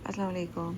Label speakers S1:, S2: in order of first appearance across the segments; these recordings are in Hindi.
S1: अस्सलाम वालेकुम।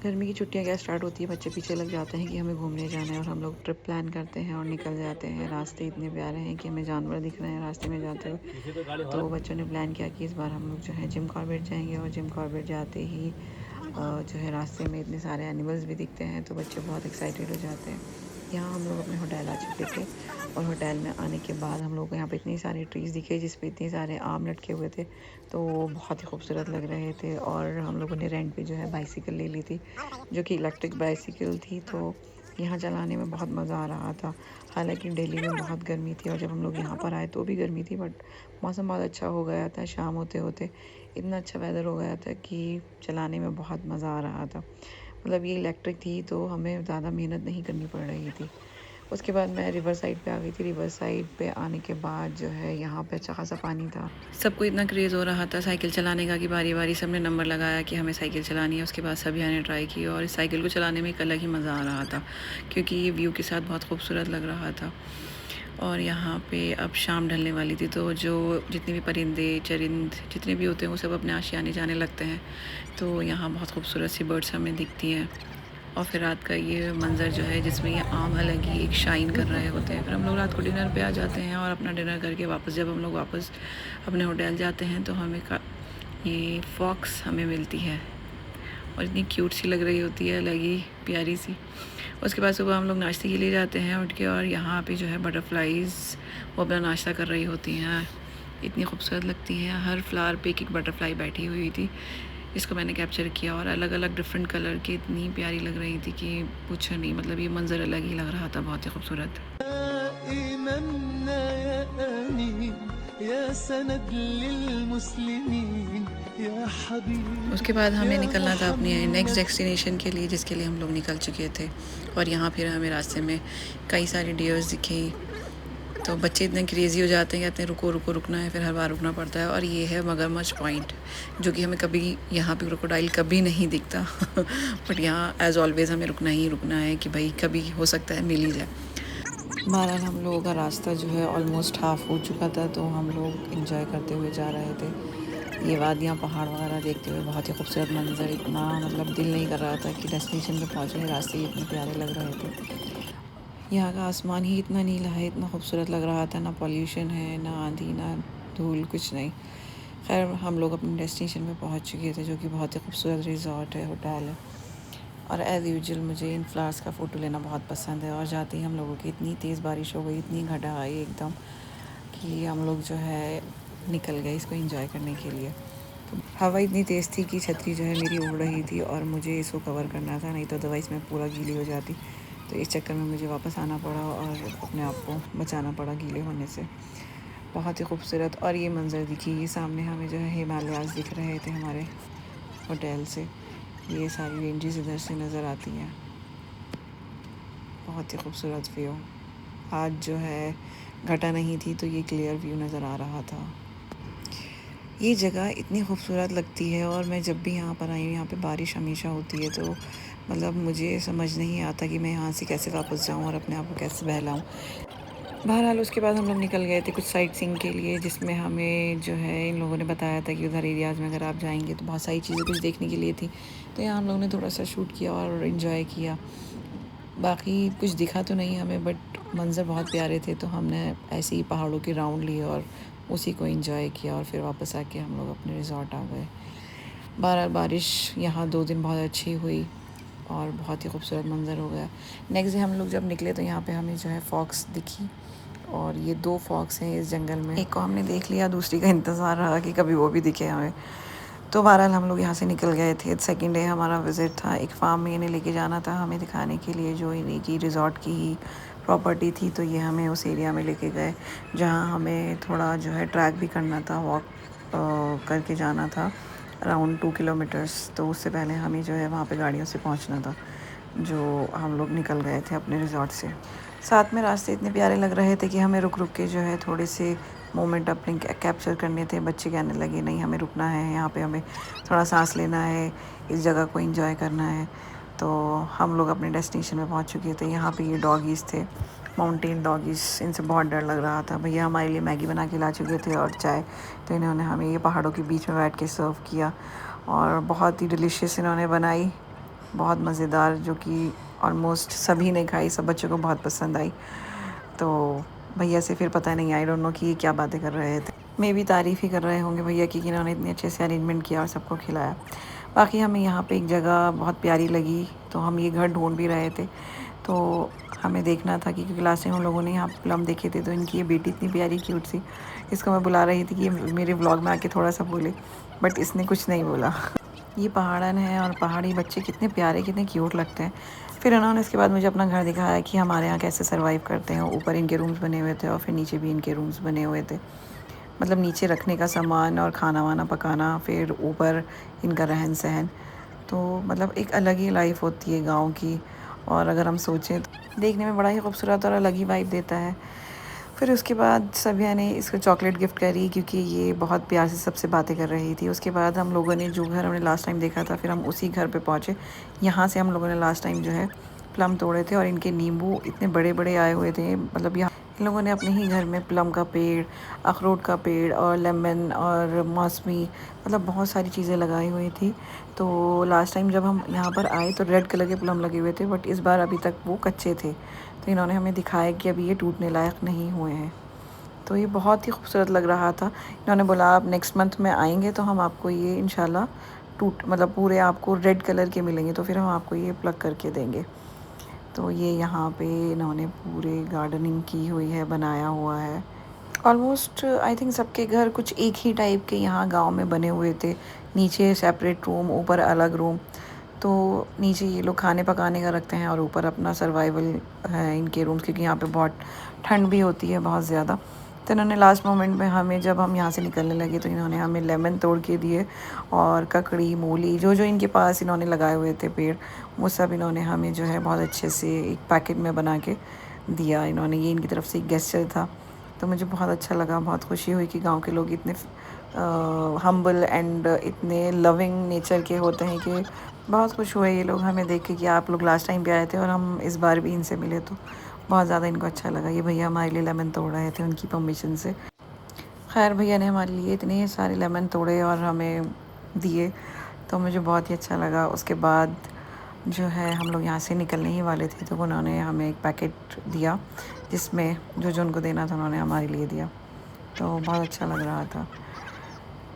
S1: गर्मी की छुट्टियाँ क्या स्टार्ट होती है, बच्चे पीछे लग जाते हैं कि हमें घूमने जाना है और हम लोग ट्रिप प्लान करते हैं और निकल जाते हैं। रास्ते इतने प्यारे हैं कि हमें जानवर दिख रहे हैं रास्ते में जाते हुए। तो बच्चों ने प्लान किया कि इस बार हम लोग जो है जिम कॉर्बेट जाएंगे और जिम कॉर्बेट जाते ही जो है रास्ते में इतने सारे एनिमल्स भी दिखते हैं तो बच्चे बहुत एक्साइटेड हो जाते हैं। यहाँ हम लोग अपने होटल आ चुके थे और होटल में आने के बाद हम लोग को यहाँ पे इतनी सारी ट्रीज़ दिखे जिस पे इतने सारे आम लटके हुए थे, तो वो बहुत ही खूबसूरत लग रहे थे। और हम लोगों ने रेंट पे जो है बाइसिकल ले ली थी, जो कि इलेक्ट्रिक बाइसिकल थी। तो यहाँ चलाने में बहुत मज़ा आ रहा था। हालांकि दिल्ली में बहुत गर्मी थी और जब हम लोग यहाँ पर आए तो भी गर्मी थी, बट मौसम बहुत अच्छा हो गया था। शाम होते होते इतना अच्छा वेदर हो गया था कि चलाने में बहुत मज़ा आ रहा था। मतलब ये इलेक्ट्रिक थी तो हमें ज़्यादा मेहनत नहीं करनी पड़ रही थी। उसके बाद मैं रिवर साइड पे आ गई थी। रिवर साइड पे आने के बाद जो है यहाँ पे अच्छा खासा पानी था। सबको इतना क्रेज़ हो रहा था साइकिल चलाने का कि बारी बारी सबने नंबर लगाया कि हमें साइकिल चलानी है। उसके बाद सभी ने ट्राई की और इस साइकिल को चलाने में एक अलग ही मज़ा आ रहा था, क्योंकि ये व्यू के साथ बहुत खूबसूरत लग रहा था। और यहाँ पे अब शाम ढलने वाली थी, तो जो जितने भी परिंदे चरिंद जितने भी होते हैं वो सब अपने आशियाने जाने लगते हैं। तो यहाँ बहुत खूबसूरत सी बर्ड्स हमें दिखती हैं। और फिर रात का ये मंज़र जो है जिसमें ये आम अलग ही एक शाइन कर रहे होते हैं। फिर हम लोग रात को डिनर पे आ जाते हैं और अपना डिनर करके वापस जब हम लोग वापस अपने होटल जाते हैं तो हमें ये फॉक्स हमें मिलती है और इतनी क्यूट सी लग रही होती है, अलग ही प्यारी सी। उसके बाद सुबह हम लोग नाश्ते के लिए जाते हैं उठ के, और यहाँ पे जो है बटरफ्लाइज़ वो अपना नाश्ता कर रही होती हैं। इतनी खूबसूरत लगती हैं। हर फ्लावर पे एक बटरफ्लाई बैठी हुई थी, इसको मैंने कैप्चर किया। और अलग अलग डिफरेंट कलर की इतनी प्यारी लग रही थी कि पूछो नहीं। मतलब ये मंज़र अलग ही लग रहा था, बहुत ही खूबसूरत। उसके बाद हमें निकलना था अपने नेक्स्ट डेस्टिनेशन के लिए, जिसके लिए हम लोग निकल चुके थे। और यहाँ फिर हमें रास्ते में कई सारी डियर्स दिखे। तो बच्चे इतने क्रेज़ी हो जाते हैं, कहते हैं रुको रुको, रुकना है, फिर हर बार रुकना पड़ता है। और ये है मगरमच्छ पॉइंट, जो कि हमें कभी यहाँ पे क्रोकोडाइल कभी नहीं दिखता बट यहाँ एज़ ऑलवेज़ हमें रुकना ही रुकना है कि भाई कभी हो सकता है मिल ही जाए। बहरहाल हम लोगों का रास्ता जो है ऑलमोस्ट हाफ़ हो चुका था, तो हम लोग इंजॉय करते हुए जा रहे थे। ये वादियाँ पहाड़ वगैरह देखते हुए, बहुत ही खूबसूरत मंज़र। इतना मतलब दिल नहीं कर रहा था कि डेस्टिनेशन पे पहुँचे, रास्ते ही इतने प्यारे लग रहे थे। यहाँ का आसमान ही इतना नीला है, इतना खूबसूरत लग रहा था। ना पॉल्यूशन है, ना आंधी, ना धूल, कुछ नहीं। खैर हम लोग अपने डेस्टिनेशन में पहुँच चुके थे, जो कि बहुत ही खूबसूरत रिज़ॉर्ट है, होटल है। और एज़ यूजुअल मुझे इन फ्लावर्स का फ़ोटो लेना बहुत पसंद है। और जाते ही हम लोगों की इतनी तेज़ बारिश हो गई, इतनी घटा आई एकदम, कि हम लोग जो है निकल गए इसको एंजॉय करने के लिए। तो हवा इतनी तेज़ थी कि छतरी जो है मेरी उड़ रही थी और मुझे इसको कवर करना था, नहीं तो अदरवाइज़ मैं पूरा गीली हो जाती। तो इस चक्कर में मुझे वापस आना पड़ा और अपने आप को बचाना पड़ा गीले होने से। बहुत ही खूबसूरत। और ये मंज़र दिखी, ये सामने हमें जो है हिमालयाज़ दिख रहे थे हमारे होटल से। ये सारी रेंजेस इधर से नज़र आती हैं। बहुत ही खूबसूरत व्यू। आज जो है घटा नहीं थी तो ये क्लियर व्यू नज़र आ रहा था। ये जगह इतनी खूबसूरत लगती है और मैं जब भी यहाँ पर आई हूँ, यहाँ पे बारिश हमेशा होती है, तो मतलब मुझे समझ नहीं आता कि मैं यहाँ से कैसे वापस जाऊँ और अपने आप को कैसे बहलाऊँ। बहरहाल उसके बाद हम लोग निकल गए थे कुछ साइट सीइंग के लिए, जिसमें हमें जो है इन लोगों ने बताया था कि उधर एरियाज़ में अगर आप जाएंगे तो बहुत सारी चीज़ें कुछ देखने के लिए थी। तो यहाँ हम लोगों ने थोड़ा सा शूट किया और इन्जॉय किया। बाकी कुछ दिखा तो नहीं हमें, बट मंज़र बहुत प्यारे थे, तो हमने ऐसे ही पहाड़ों के राउंड लिए और उसी को एंजॉय किया। और फिर वापस आके हम लोग अपने रिज़ॉर्ट आ गए। बहरहाल बारिश यहाँ 2 दिन बहुत अच्छी हुई और बहुत ही खूबसूरत मंज़र हो गया। नेक्स्ट डे हम लोग जब निकले तो यहाँ पे हमें जो है फॉक्स दिखी, और ये 2 फॉक्स हैं इस जंगल में। एक को हमने देख लिया, दूसरी का इंतज़ार रहा कि कभी वो भी दिखे हमें। तो बहरहाल हम लोग यहाँ से निकल गए थे। सेकंड डे हमारा विज़िट था, एक फार्म में इन्हें लेके जाना था हमें दिखाने के लिए, जो इन्हीं की रिज़ॉर्ट की ही प्रॉपर्टी थी। तो ये हमें उस एरिया में लेके गए जहाँ हमें थोड़ा जो है ट्रैक भी करना था, वॉक करके जाना था अराउंड 2 किलोमीटर्स। तो उससे पहले हमें जो है वहाँ पे गाड़ियों से पहुँचना था, जो हम लोग निकल गए थे अपने रिज़ॉर्ट से। साथ में रास्ते इतने प्यारे लग रहे थे कि हमें रुक रुक के जो है थोड़े से मोमेंट अपने कैप्चर करने थे। बच्चे कहने लगे नहीं हमें रुकना है, यहाँ पे हमें थोड़ा सांस लेना है, इस जगह को एंजॉय करना है। तो हम लोग अपने डेस्टिनेशन में पहुँच चुके थे। यहाँ पे ये डॉगीज़ थे, माउंटेन डॉगीज़, इनसे बहुत डर लग रहा था। भैया हमारे लिए मैगी बना के ला चुके थे और चाय, तो इन्होंने हमें ये पहाड़ों के बीच में बैठ के सर्व किया और बहुत ही डिलीशियस इन्होंने बनाई, बहुत मज़ेदार, जो कि ऑलमोस्ट सभी ने खाई, सब बच्चों को बहुत पसंद आई। तो भैया से फिर पता नहीं, आई डोंट नो कि ये क्या बातें कर रहे थे। मे भी तारीफ़ ही कर रहे होंगे भैया की कि इन्होंने इतने अच्छे से अरेंजमेंट किया और सबको खिलाया। बाकी हमें यहाँ पे एक जगह बहुत प्यारी लगी, तो हम ये घर ढूंढ भी रहे थे। तो हमें देखना था कि क्योंकि लास्ट टाइम हम लोगों ने यहाँ प्लम देखे थे, तो इनकी ये बेटी इतनी प्यारी क्यूट सी, इसको मैं बुला रही थी कि ये मेरे व्लॉग में आके थोड़ा सा बोले, बट इसने कुछ नहीं बोला। ये पहाड़न है और पहाड़ी बच्चे कितने प्यारे, कितने क्यूट लगते हैं। फिर उन्होंने इसके बाद मुझे अपना घर दिखाया कि हमारे यहाँ कैसे सर्वाइव करते हैं। ऊपर इनके रूम्स बने हुए थे और फिर नीचे भी इनके रूम्स बने हुए थे, मतलब नीचे रखने का सामान और खाना वाना पकाना, फिर ऊपर इनका रहन सहन। तो मतलब एक अलग ही लाइफ होती है गांव की, और अगर हम सोचें तो देखने में बड़ा ही खूबसूरत और अलग ही वाइब देता है। फिर उसके बाद सभिया ने इसको चॉकलेट गिफ्ट करी, क्योंकि ये बहुत प्यार से सबसे बातें कर रही थी। उसके बाद हम लोगों ने जो घर हमने लास्ट टाइम देखा था, फिर हम उसी घर पे पहुँचे। यहाँ से हम लोगों ने लास्ट टाइम जो है प्लम तोड़े थे, और इनके नींबू इतने बड़े बड़े आए हुए थे। मतलब यहाँ इन लोगों ने अपने ही घर में प्लम का पेड़, अखरोट का पेड़ और लेमन और मौसमी, मतलब बहुत सारी चीज़ें लगाई हुई थी। तो लास्ट टाइम जब हम यहाँ पर आए तो रेड कलर के प्लम लगे हुए थे, बट इस बार अभी तक वो कच्चे थे। तो इन्होंने हमें दिखाया कि अभी ये टूटने लायक नहीं हुए हैं। तो ये बहुत ही खूबसूरत लग रहा था। इन्होंने बोला आप नेक्स्ट मंथ में आएंगे तो हम आपको ये इंशाल्लाह टूट मतलब पूरे आपको रेड कलर के मिलेंगे, तो फिर हम आपको ये प्लग करके देंगे। तो ये यहाँ पे इन्होंने पूरे गार्डनिंग की हुई है, बनाया हुआ है। ऑलमोस्ट आई थिंक सबके घर कुछ एक ही टाइप के यहाँ गांव में बने हुए थे। नीचे सेपरेट रूम, ऊपर अलग रूम। तो नीचे ये लोग खाने पकाने का रखते हैं और ऊपर अपना सर्वाइवल है इनके रूम्स, क्योंकि यहाँ पे बहुत ठंड भी होती है बहुत ज़्यादा। तो इन्होंने लास्ट मोमेंट में हमें, जब हम यहाँ से निकलने लगे, तो इन्होंने हमें लेमन तोड़ के दिए, और ककड़ी, मूली, जो जो इनके पास इन्होंने लगाए हुए थे पेड़, वो सब इन्होंने हमें जो है बहुत अच्छे से एक पैकेट में बना के दिया इन्होंने। ये इनकी तरफ से एक गेस्चर था। तो मुझे बहुत अच्छा लगा, बहुत खुशी हुई कि गांव के लोग इतने हम्बल एंड इतने लविंग नेचर के होते हैं कि बहुत खुश हुए ये लोग हमें देख के कि आप लोग लास्ट टाइम भी आए थे और हम इस बार भी इनसे मिले, तो बहुत ज़्यादा इनको अच्छा लगा। ये भैया हमारे लिए लेमन तोड़ रहे थे उनकी परमिशन से। खैर भैया ने हमारे लिए इतने सारे लेमन तोड़े और हमें दिए, तो मुझे बहुत ही अच्छा लगा। उसके बाद जो है हम लोग यहाँ से निकलने ही वाले थे, तो उन्होंने हमें एक पैकेट दिया जिसमें जो जो उनको देना था उन्होंने हमारे लिए दिया। तो बहुत अच्छा लग रहा था।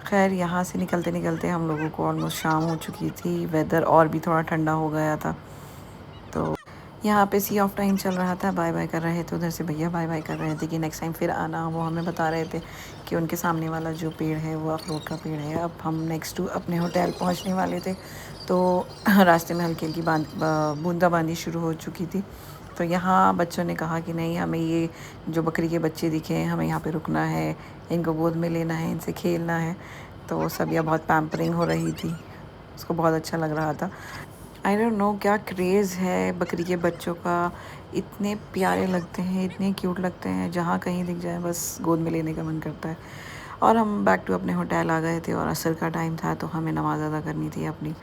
S1: खैर यहाँ से निकलते निकलते हम लोगों को ऑलमोस्ट शाम हो चुकी थी, वेदर और भी थोड़ा ठंडा हो गया था। तो यहाँ पे सी ऑफ टाइम चल रहा था, बाय बाय कर रहे थे। उधर से भैया बाय बाय कर रहे थे कि नेक्स्ट टाइम फिर आना। वो हमें बता रहे थे कि उनके सामने वाला जो पेड़ है वो अखरोट का पेड़ है। अब हम नेक्स्ट टू अपने होटल पहुँचने वाले थे, तो रास्ते में हल्की हल्की बूंदाबांदी शुरू हो चुकी थी। तो यहाँ बच्चों ने कहा कि नहीं, हमें ये जो बकरी के बच्चे दिखे हैं, हमें यहाँ पे रुकना है, इनको गोद में लेना है, इनसे खेलना है। तो सब यह बहुत पैम्परिंग हो रही थी, उसको बहुत अच्छा लग रहा था। आई डोंट नो क्या क्रेज़ है बकरी के बच्चों का, इतने प्यारे लगते हैं, इतने क्यूट लगते हैं, जहाँ कहीं दिख जाए बस गोद में लेने का मन करता है। और हम बैक टू अपने होटल आ गए थे और असर का टाइम था, तो हमें नमाज़ अदा करनी थी अपनी।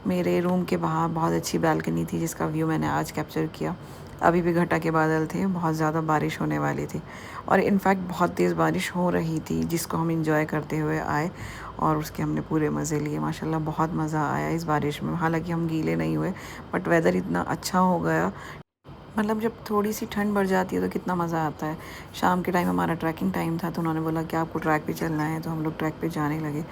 S1: मेरे रूम के बाहर बहुत अच्छी बालकनी थी जिसका व्यू मैंने आज कैप्चर किया। अभी भी घटा के बादल थे, बहुत ज़्यादा बारिश होने वाली थी, और इनफैक्ट बहुत तेज़ बारिश हो रही थी जिसको हम इंजॉय करते हुए आए, और उसके हमने पूरे मज़े लिए। माशाल्लाह बहुत मज़ा आया इस बारिश में। हालांकि हम गीले नहीं हुए, बट वेदर इतना अच्छा हो गया। मतलब जब थोड़ी सी ठंड बढ़ जाती है तो कितना मज़ा आता है। शाम के टाइम हमारा ट्रैकिंग टाइम था, तो उन्होंने बोला कि आपको ट्रैक पे चलना है, तो हम लोग ट्रैक पे जाने लगे।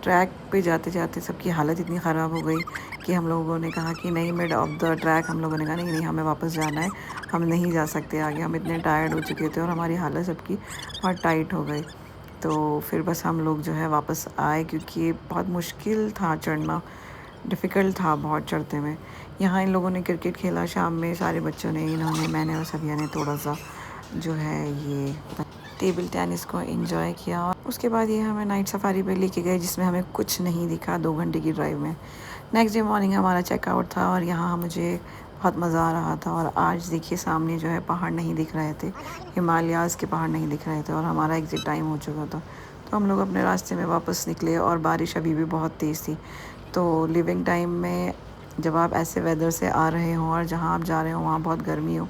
S1: ट्रैक पे जाते जाते सबकी हालत इतनी ख़राब हो गई कि हम लोगों ने कहा कि नहीं, मिड ऑफ द ट्रैक हम लोगों ने कहा नहीं नहीं, हमें वापस जाना है, हम नहीं जा सकते आगे। हम इतने टायर्ड हो चुके थे और हमारी हालत सबकी बहुत टाइट हो गई। तो फिर बस हम लोग जो है वापस आए, क्योंकि बहुत मुश्किल था चढ़ना, डिफ़िकल्ट था बहुत चढ़ते में। यहाँ इन लोगों ने क्रिकेट खेला शाम में, सारे बच्चों ने, इन्होंने, मैंने और सभिया ने थोड़ा सा जो है ये टेबल टेनिस को एंजॉय किया। और उसके बाद ये हमें नाइट सफारी पे लेके गए, जिसमें हमें कुछ नहीं दिखा 2 घंटे की ड्राइव में। नेक्स्ट डे मॉर्निंग हमारा चेकआउट था, और यहाँ मुझे बहुत मज़ा आ रहा था। और आज देखिए सामने जो है पहाड़ नहीं दिख रहे थे, हिमालयाज़ के पहाड़ नहीं दिख रहे थे, और हमारा एग्ज़िट टाइम हो चुका था। तो हम लोग अपने रास्ते में वापस निकले, और बारिश अभी भी बहुत तेज़ थी। तो लिविंग टाइम में जब आप ऐसे वेदर से आ रहे हों और जहाँ आप जा रहे हो वहाँ बहुत गर्मी हो,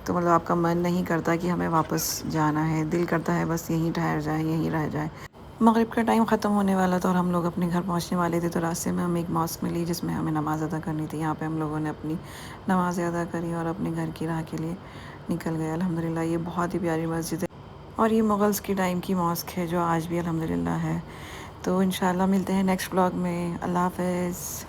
S1: तो मतलब आपका मन नहीं करता कि हमें वापस जाना है, दिल करता है बस यहीं ठहर जाए, यहीं रह जाए। मगरिब का टाइम ख़त्म होने वाला था और हम लोग अपने घर पहुंचने वाले थे, तो रास्ते में हमें एक मॉस्क मिली जिसमें हमें नमाज़ अदा करनी थी। यहाँ पे हम लोगों ने अपनी नमाज़ अदा करी और अपने घर की राह के लिए निकल गए। अल्हम्दुलिल्लाह ये बहुत ही प्यारी मस्जिद है और ये मुग़ल्स की टाइम की मॉस्क है जो आज भी अल्हम्दुलिल्लाह है। तो इंशाल्लाह मिलते हैं नेक्स्ट व्लॉग में। अल्लाह हाफ़िज़।